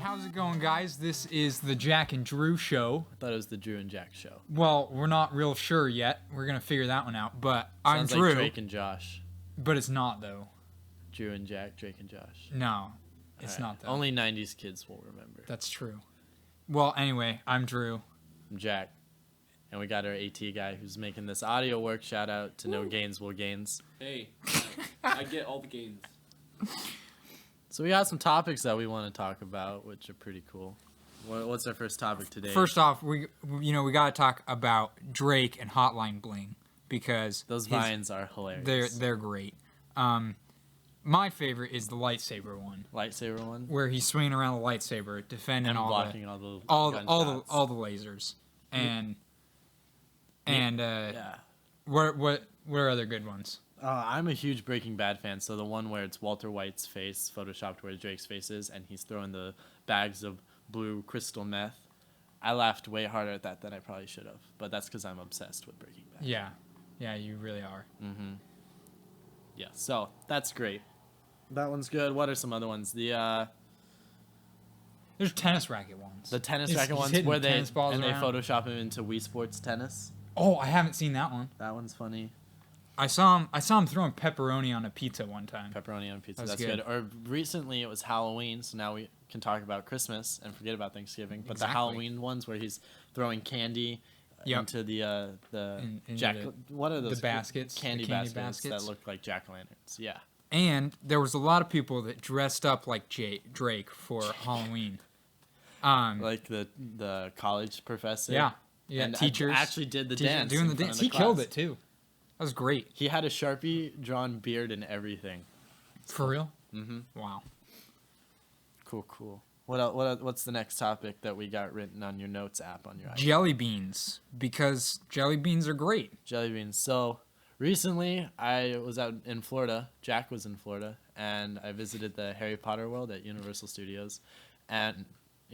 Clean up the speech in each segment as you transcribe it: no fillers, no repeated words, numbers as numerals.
how's it going, guys? This is the Jack and Drew show. I thought it was the Drew and Jack show. Well, we're not real sure yet. We're gonna figure that one out. But I'm Sounds Drew. like Drake and Josh. But it's not though. Drew and Jack, Drake and Josh. No, it's Alright. not though. Only 90s kids will remember. That's true. Well, anyway, I'm Drew. I'm Jack. And we got our AT guy who's making this audio work. Shout out to No Gains Will Gains. Hey, I get all the gains. So we got some topics that we want to talk about, which are pretty cool. What's our first topic today? First off, we gotta talk about Drake and Hotline Bling because Those vines are hilarious. they're great. My favorite is the lightsaber one, Lightsaber one. where he's swinging around the lightsaber, defending And all blocking the all the all the lasers, and yeah. what are other good ones? I'm a huge Breaking Bad fan, so the one where it's Walter White's face photoshopped where Drake's face is, and he's throwing the bags of blue crystal meth. I laughed way harder at that than I probably should have, but that's because I'm obsessed with Breaking Bad. Yeah, you really are. Mm-hmm. Yeah, so that's great. That one's good. What are some other ones? There's tennis racket ones. The tennis He's racket ones hitting where they tennis balls and they around. Photoshop him into Wii Sports tennis. Oh, I haven't seen that one. That one's funny. I saw him throwing pepperoni on a pizza one time. Pepperoni on pizza. That's That's good. good. Or recently it was Halloween, so now we can talk about Christmas and forget about Thanksgiving. But Exactly. the Halloween ones where he's throwing candy Yep. into the into jack. the What are those? baskets, the Candy, candy baskets that baskets. look like jack-o'-lanterns. Yeah. And there was a lot of people that dressed up like Drake for Halloween. Like the college professor. Yeah, And teachers actually did the teachers dance. doing in the front dance. of the He killed class. it too. That was great. He had a Sharpie drawn beard and everything. For real? Mm-hmm. Wow. Cool. What's the next topic that we got written on your notes app on your iPhone? Jelly beans, because jelly beans are great. Jelly beans. So recently I was out in Florida. Jack was in Florida, and I visited the Harry Potter world at Universal Studios, and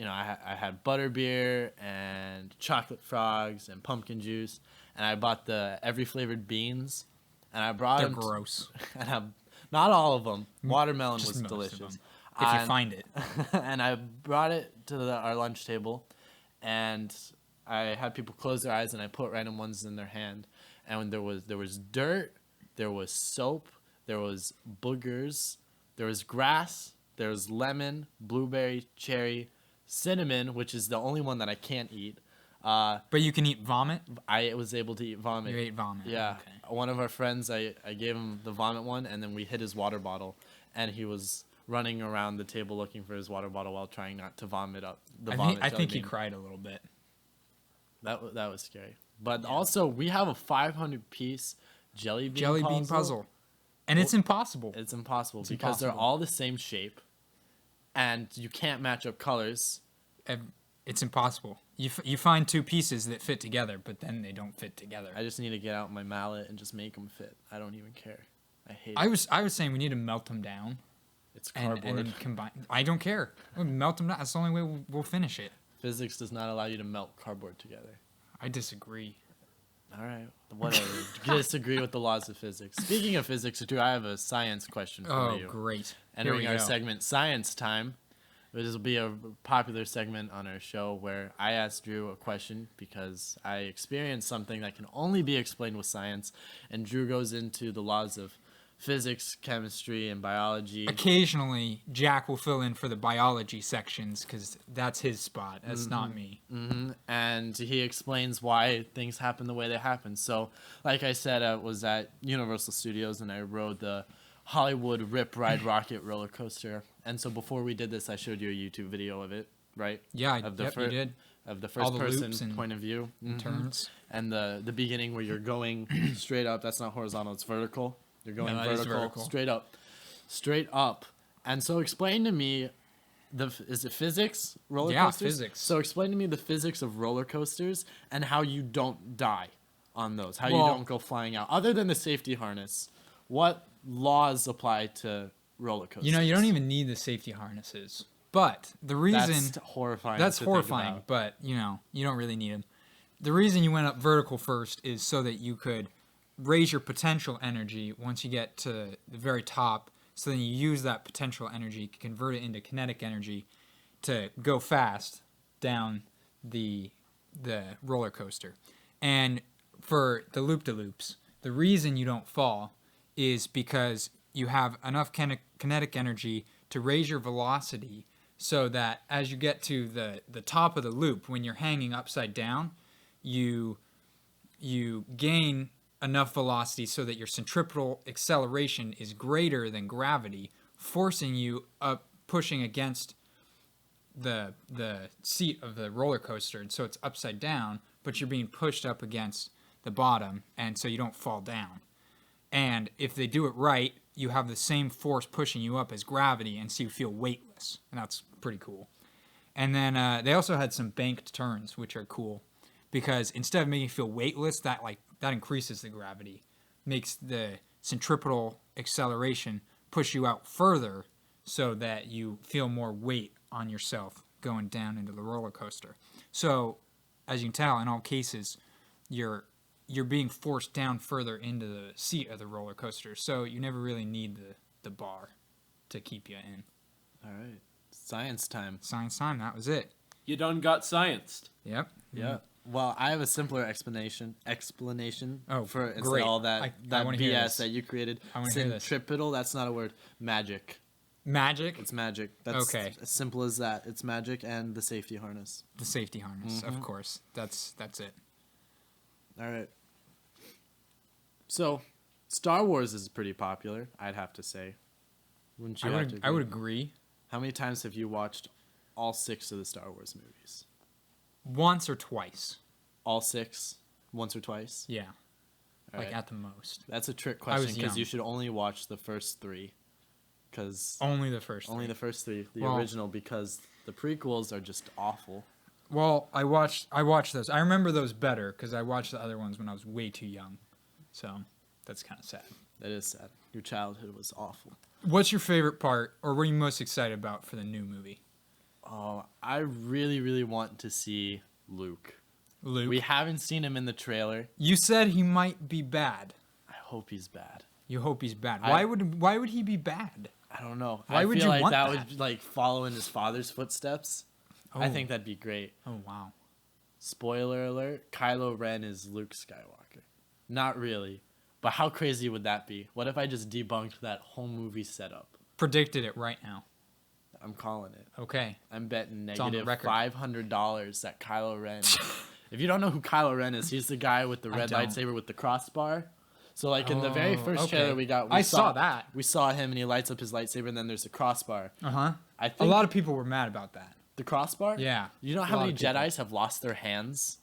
I had butterbeer and chocolate frogs and pumpkin juice, and I bought the every flavored beans, and I brought They're them. gross. And not all of them. Watermelon Just was most of delicious. them. If you find it. And I brought it to our lunch table, and I had people close their eyes, and I put random ones in their hand, and there was dirt, there was soap, there was boogers, there was grass, there was lemon, blueberry, cherry, cinnamon, which is the only one that I can't eat. But you can eat vomit. I was able to eat vomit. You ate vomit. Yeah. Okay. One of our friends, I gave him the vomit one, and then we hit his water bottle, and he was running around the table looking for his water bottle while trying not to vomit up the vomit. I think he jelly bean. cried a little bit. That was scary. But also, we have a 500-piece jelly bean puzzle. And it's impossible. It's impossible It's because they're impossible. all the same shape, and you can't match up colors. It's impossible. You find two pieces that fit together, but then they don't fit together. I just need to get out my mallet and just make them fit. I don't even care. I hate I it. was saying we need to melt them down It's and cardboard. then combine. I don't care. We'll melt them down. That's the only way we'll finish it. Physics does not allow you to melt cardboard together. I disagree. All right, whatever. Disagree with the laws of physics. Speaking of physics, Drew, I have a science question for Oh, you. great. Entering Here our we go. segment, Science Time. This will be a popular segment on our show where I ask Drew a question because I experienced something that can only be explained with science, and Drew goes into the laws of physics, chemistry, and biology. Occasionally, Jack will fill in for the biology sections because that's his spot. That's not me. And he explains why things happen the way they happen. So, like I said, I was at Universal Studios and I rode the Hollywood Rip Ride Rocket roller coaster. And so before we did this, I showed you a YouTube video of it, right? Yeah, Of the you did. Of the All first the person loops and point of view. Turns. And the beginning where you're going straight up. That's not horizontal, it's vertical. You're going No, that is vertical, vertical. straight up. And so explain to me, is it physics? Roller Yeah, coasters? physics. So explain to me the physics of roller coasters and how you don't die on those. How Well- you don't go flying out. Other than the safety harness, what laws apply to roller coasters? You don't even need the safety harnesses. But the reason That's horrifying. that's to think horrifying, about. but you don't really need them. The reason you went up vertical first is so that you could raise your potential energy once you get to the very top. So then you use that potential energy, convert it into kinetic energy to go fast down the roller coaster. And for the loop-de-loops, the reason you don't fall is because you have enough kinetic energy to raise your velocity so that as you get to the top of the loop, when you're hanging upside down, you gain enough velocity so that your centripetal acceleration is greater than gravity, forcing you up, pushing against the seat of the roller coaster, and so it's upside down, but you're being pushed up against the bottom, and so you don't fall down. And if they do it right, you have the same force pushing you up as gravity, and so you feel weightless, and that's pretty cool. And then they also had some banked turns, which are cool, because instead of making you feel weightless, that increases the gravity, makes the centripetal acceleration push you out further, so that you feel more weight on yourself going down into the roller coaster. So, as you can tell, in all cases, you're being forced down further into the seat of the roller coaster. So you never really need the bar to keep you in. All right. Science time. Science time. That was it. You done got scienced. Yep. Yeah. Well, I have a simpler explanation Oh, for instead great. of all that I wanna hear BS this. that you created. I wanna hear this. Centripetal, that's not a word. Magic. Magic. It's magic. That's Okay. as simple as that. It's magic and the safety harness. The safety harness, of course. That's it. All right. So, Star Wars is pretty popular, I'd have to say. Wouldn't you have to I would agree. How many times have you watched all 6 of the Star Wars movies? Once or twice. All 6? Once or twice? Yeah. All Like right. at the most. That's a trick I was question because young. you should only watch the first 3. Because Only the first. only three. the first 3, the Well- original, because the prequels are just awful. Well, I watched those. I remember those better because I watched the other ones when I was way too young. So that's kind of sad. That is sad. Your childhood was awful. What's your favorite part, or what are you most excited about for the new movie? Oh, I really, really want to see Luke. Luke. We haven't seen him in the trailer. You said he might be bad. I hope he's bad. You hope he's bad. I- why would he be bad? I don't know. Why I would feel you like want that that? would like follow in his father's footsteps. I Oh. think that'd be great. Oh wow. Spoiler alert, Kylo Ren is Luke Skywalker. Not really. But how crazy would that be? What if I just debunked that whole movie setup? Predicted it right now. I'm calling it. Okay. I'm betting It's on the negative record. $500 that Kylo Ren. If you don't know who Kylo Ren is, he's the guy with the I red don't. lightsaber with the crossbar. So like in the very Oh, first okay. trailer we got, I saw that. We saw him and he lights up his lightsaber and then there's a crossbar. Uh-huh. I A think lot of people were mad about that. the crossbar. Yeah. You know A how lot many of people. Jedi's have lost their hands?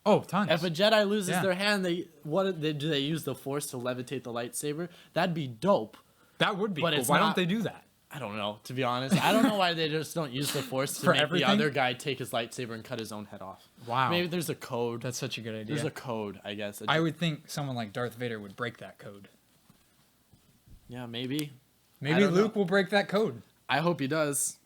Oh, tons. If a Jedi loses Yeah. their hand, do they use the Force to levitate the lightsaber? That'd be dope. That would be But cool. it's Why not- don't they do that? I don't know, to be honest. I don't know why they just don't use the Force to For make everything? the other guy take his lightsaber and cut his own head off. Wow. Maybe there's a code. That's such a good idea. There's a code, I guess. I would think someone like Darth Vader would break that code. Yeah, maybe. Maybe don't Luke know. will break that code. I hope he does.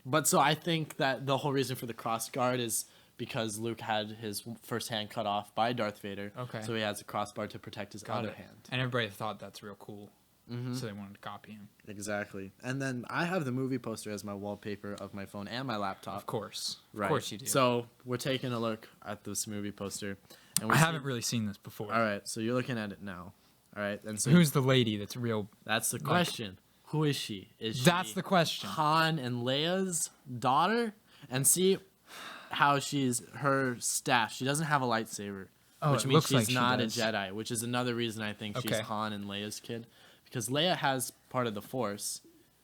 But so I think that the whole reason for the cross guard is because Luke had his first hand cut off by Darth Vader. Okay. So he has a crossbar to protect his Got other it. hand. And everybody thought that's real cool. Mm-hmm. So they wanted to copy him. Exactly. And then I have the movie poster as my wallpaper of my phone and my laptop. Of course. Right. Of course you do. So we're taking a look at this movie poster. And I we haven't really seen this before. All right. So you're looking at it now. All right. And so Who's the lady that's real? that's the question. Who is she? Is she That's the question. Han and Leia's daughter? And see how she's her staff. She doesn't have a lightsaber, Oh, which it means looks she's like she not a does. Jedi, which is another reason I think she's Okay. Han and Leia's kid, because Leia has part of the Force,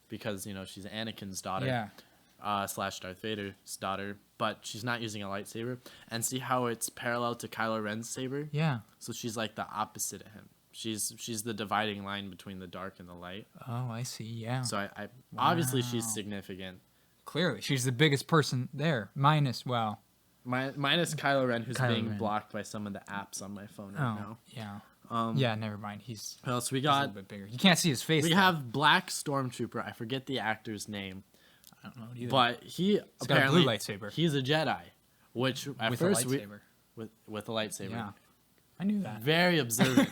because she's Anakin's daughter. Yeah. Slash Darth Vader's daughter, but she's not using a lightsaber. And see how it's parallel to Kylo Ren's saber? Yeah. So she's like the opposite of him. She's the dividing line between the dark and the light. Oh, I see. Yeah. So I obviously she's Wow. significant. Clearly, she's the biggest person there. Minus, well. Minus Kylo Ren, who's Kylo being Ren. blocked by some of the apps on my phone right Oh, now. yeah. Yeah, never mind. He's What else we a little got? bit bigger. You can't see his face. We though. have Black Stormtrooper. I forget the actor's name, I don't know it either. but he got a apparently blue lightsaber. He's a Jedi, which at with first a we lightsaber. with a lightsaber. Yeah. I knew that. Very observant.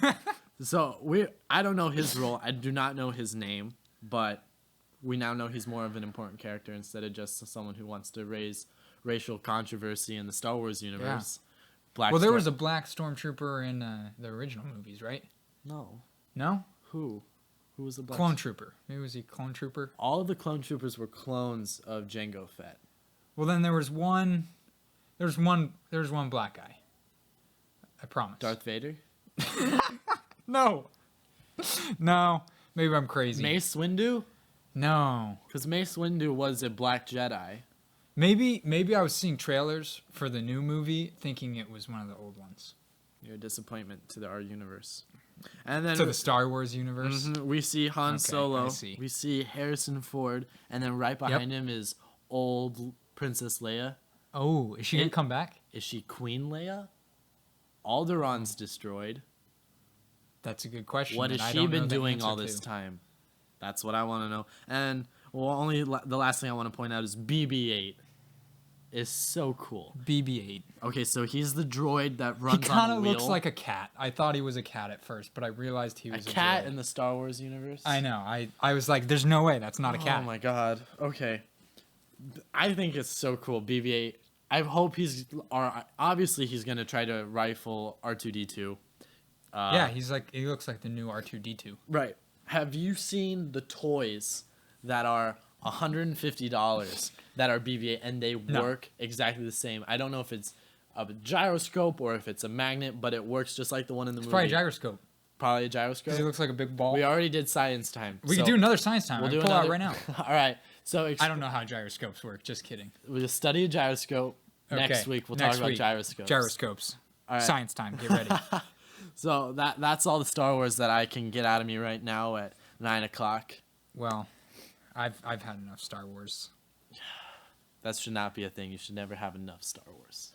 So I don't know his role. I do not know his name, but we now know he's more of an important character instead of just someone who wants to raise racial controversy in the Star Wars universe. Black Well, there Star- was a black stormtrooper in the original movies, right? no. No? Who was the black Clone trooper. Maybe was he clone trooper? All of the clone troopers were clones of Jango Fett. Well, then there was one black guy. I promise. Darth Vader? No. No. Maybe I'm crazy. Mace Windu? No. Because Mace Windu was a black Jedi. Maybe I was seeing trailers for the new movie thinking it was one of the old ones. You're a disappointment to our universe. And then To the Star Wars universe. we see Han Okay, Solo. I see. We see Harrison Ford. And then right behind him is old Princess Leia. Oh, is she going to come back? Is she Queen Leia? Alderaan's destroyed. That's a good question. What and has I she don't know been the doing answer all this to. time? That's what I want to know. And the last thing I want to point out is BB-8 is so cool. BB-8. Okay, so he's the droid that He runs kind on a of wheel. looks like a cat. I thought he was a cat at first, but I realized he a was a cat droid. in the Star Wars universe. I know. I was like, there's no way that's not a cat. Oh my god. Okay. I think it's so cool. BB-8. I hope obviously he's gonna try to rifle R2D2. Yeah, he looks like the new R2D2. Right. Have you seen the toys that are $150 that are BB-8 and they No. work exactly the same? I don't know if it's a gyroscope or if it's a magnet, but it works just like the one in the It's movie. probably a gyroscope Probably a because gyroscope. he looks like a big ball. We already did science time. We so could do another science time. We'll I do can pull out another- right now. All right. So I don't know how gyroscopes work. Just kidding. we'll study a gyroscope. Next Okay, week we'll next talk about week, gyroscopes. Gyroscopes. All right. Science time. Get ready. So that's all the Star Wars that I can get out of me right now at 9:00. Well, I've had enough Star Wars. That should not be a thing. You should never have enough Star Wars.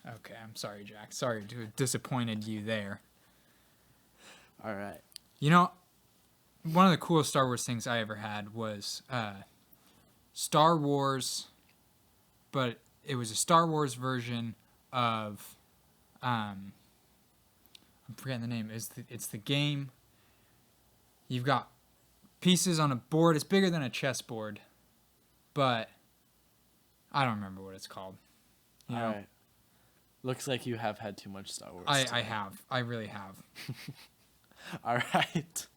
Okay, I'm sorry, Jack. Sorry to have disappointed you there. All right. You know, one of the coolest Star Wars things I ever had was Star Wars, but it was a Star Wars version of I'm forgetting the name. It's the game. You've got pieces on a board. It's bigger than a chessboard, but I don't remember what it's called. You know, All right. Looks like you have had too much Star Wars. I today. have. I really have. All right.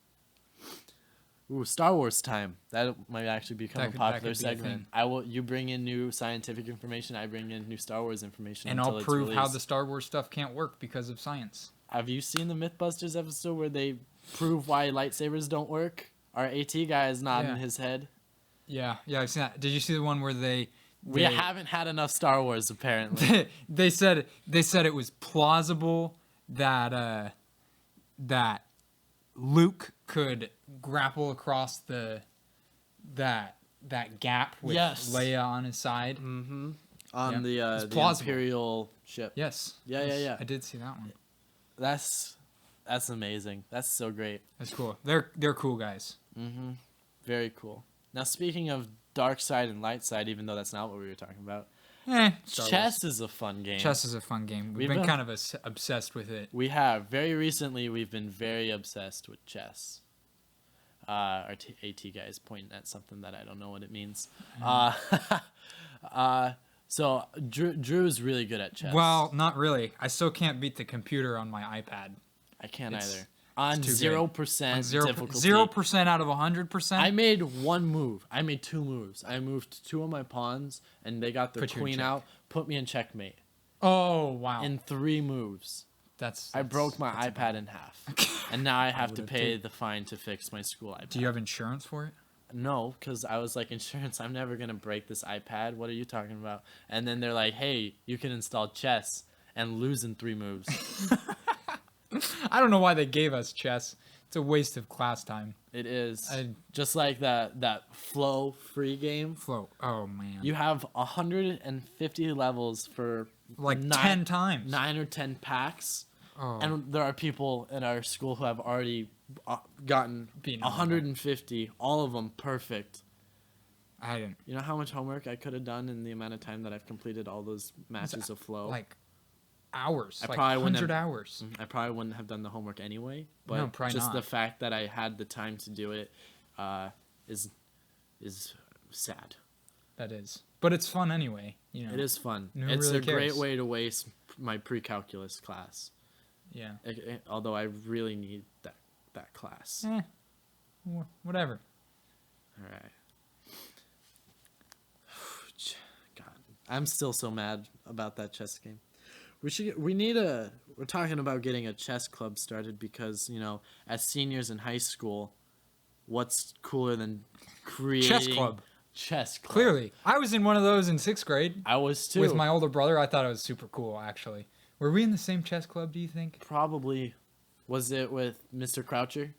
Ooh, Star Wars time. That might actually become That a could- popular that could be a segment. thing. You bring in new scientific information. I bring in new Star Wars information. And until I'll it's prove how released. the Star Wars stuff can't work because of science. Have you seen the MythBusters episode where they prove why lightsabers don't work? Our AT guy is nodding Yeah. his head. Yeah, I've seen that. Did you see the one where We they haven't had enough Star Wars apparently. they said it was plausible that that Luke could grapple across that gap with Yes. Leia on his side. On Yeah. It's the plausible. Imperial ship. Yes. Yeah, Yes, yeah. I did see that one. That's amazing. That's so great. That's cool. They're cool guys. Very cool. Now speaking of dark side and light side, even though that's not what we were talking about, Star chess is a fun game. Wars. Chess is a fun game. We've We've been been- kind of obsessed with it. We have very recently. We've been very obsessed with chess. Our AT guy is pointing at something that I don't know what it means. So Drew's really good at chess. Well, not really. I still can't beat the computer on my iPad. I can't it's- either. On too good. 0% difficulty. 0% out of 100%. I made one move. I made two moves. I moved two of my pawns, and they got their Put you in queen check. out. Put me in checkmate Oh wow. in 3 moves. That's I broke my that's iPad in half, and now I have to would've pay too. the fine to fix my school iPad. Do you have insurance for it? No, because I was like, insurance, I'm never going to break this iPad. What are you talking about? And then they're like, hey, you can install chess and lose in 3 moves. I don't know why they gave us chess. It's a waste of class time. It is. I- Just like that Flow free game. Float. Oh man. You have 150 levels for like 10 times. 9 or 10 packs. Oh. And there are people in our school who have already gotten Beaten all of them. 150, all of them perfect. I didn't. You know how much homework I could have done in the amount of time that I've completed all those matches of Flow? Like hours. I like probably wouldn't 100 have- hours. I probably wouldn't have done the homework anyway, but No, probably just not. the fact that I had the time to do it is is sad. That is. But it's fun anyway. You know. It is fun. Who It's really a great cares? way to waste my pre-calculus class. Yeah. Although I really need that class. Whatever. All right. God, I'm still so mad about that chess game. We're talking about getting a chess club started because, as seniors in high school, what's cooler than creating Chess club. Chess club. Clearly. I was in one of those in 6th grade I was too. with my older brother. I thought it was super cool, actually. Were we in the same chess club, do you think? Probably. Was it with Mr. Croucher?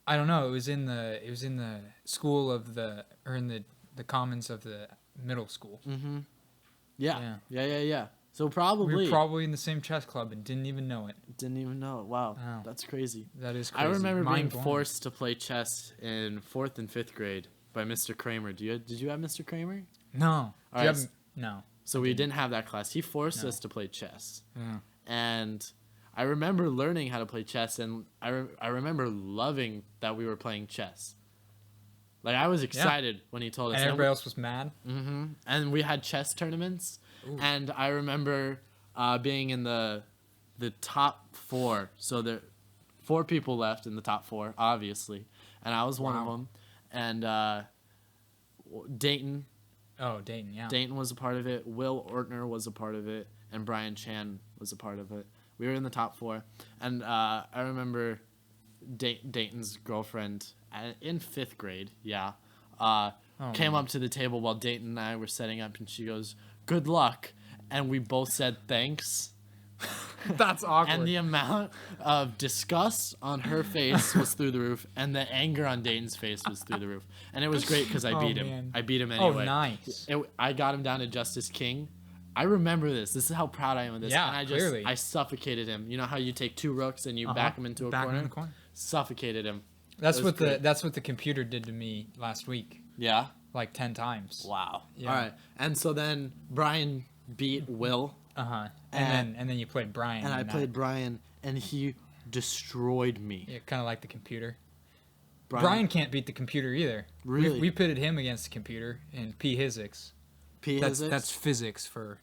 I don't know. It was in the school of in the commons of the middle school. Mm-hmm. Yeah. So probably. We were probably in the same chess club and didn't even know it. Didn't even know it. Wow. Wow. That's crazy. That is crazy. I remember being Mind-blowing. forced to play chess in 4th and 5th grade by Mr. Kramer. Did you have Mr. Kramer? No. All Do you right. have- no. So we didn't have that class. He forced No. us to play chess. Yeah. And I remember learning how to play chess, and I remember loving that we were playing chess. Like, I was excited when he told us. And everybody else was mad. Mm-hmm. And we had chess tournaments, Ooh. and I remember being in the top 4. So there 4 people left in the top 4, obviously, and I was one of Wow. them. And Dayton Oh, Dayton, yeah. Dayton was a part of it. Will Ortner was a part of it, and Brian Chan was a part of it. We were in the top 4, and I remember Dayton's girlfriend in 5th grade. Yeah, came man. up to the table while Dayton and I were setting up, and she goes, "Good luck," and we both said thanks. That's awkward. And the amount of disgust on her face was through the roof, and the anger on Dayton's face was through the roof. And it was great because I Oh, beat him. man. I beat him Oh, anyway. nice. I got him down to Justice King. I remember this. This is how proud I am of this. Yeah, and I clearly. I suffocated him. You know how you take 2 rooks and you Uh-huh. back him into a Back corner? in the corner. Suffocated him. That's It was what great. that's what the computer did to me last week, Yeah. like 10 times. Wow. Yeah. All right. And so then Brian beat Will, Uh-huh. And- And then you played Brian. and I that. played Brian, and he destroyed me. Yeah, kind of like the computer. Brian can't beat the computer either. Really? We pitted him against the computer in physics. That's P-Physics? physics for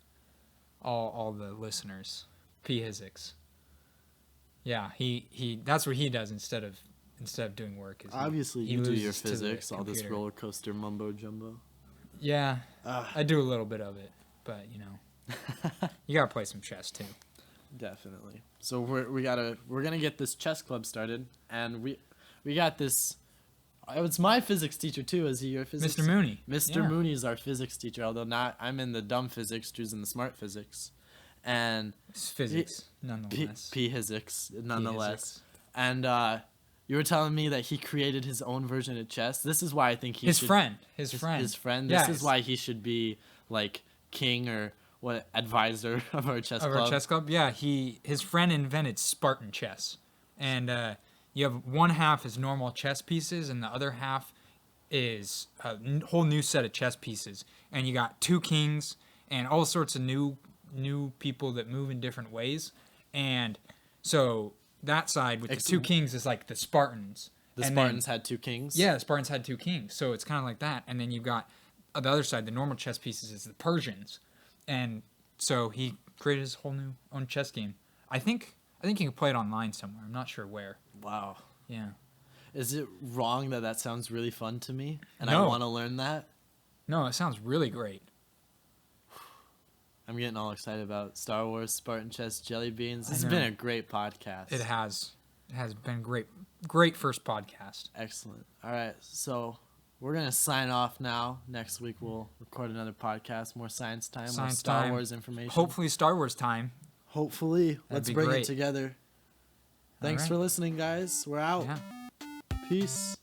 all the listeners. Physics. Yeah, he that's what he does instead of doing work. Is Obviously, he you do your loses to the physics, all this computer. roller coaster mumbo jumbo. Yeah, Ugh. I do a little bit of it, but you gotta play some chess too. Definitely. So we're gonna get this chess club started, and we got this. It's my physics teacher too. Is he your physics? Mr. Mooney. Mr. Yeah. Mooney is our physics teacher, although not. I'm in the dumb physics. Drew's in the smart physics, and It's physics, nonetheless. physics nonetheless. Physics. And you were telling me that he created his own version of chess. This is why I think he His should, friend. His friend. This Yeah, is why he should be like king or what advisor of our chess of club. our chess club. Yeah, his friend invented Spartan chess, and you have one half is normal chess pieces, and the other half is a whole new set of chess pieces, and you got 2 kings and all sorts of new people that move in different ways, and so that side with the 2 kings is like the Spartans. The And Spartans then, had 2 kings. yeah, the Spartans had 2 kings, so it's kind of like that, and then you've got the other side, the normal chess pieces is the Persians, and so he created his whole new own chess game. I think you can play it online somewhere. I'm not sure where. Wow. Yeah. Is it wrong that sounds really fun to me and I No. want to learn that? No, it sounds really great. I'm getting all excited about Star Wars, Spartan Chess, Jelly Beans. I This has know. been a great podcast. It has been great first podcast. Excellent. All right, so we're gonna sign off now. Next week we'll record another podcast, more science time, more Science Star time. Wars information. Hopefully Star Wars time. Hopefully, let's be bring great. it together. Thanks right. for listening, guys. We're out. Yeah. Peace.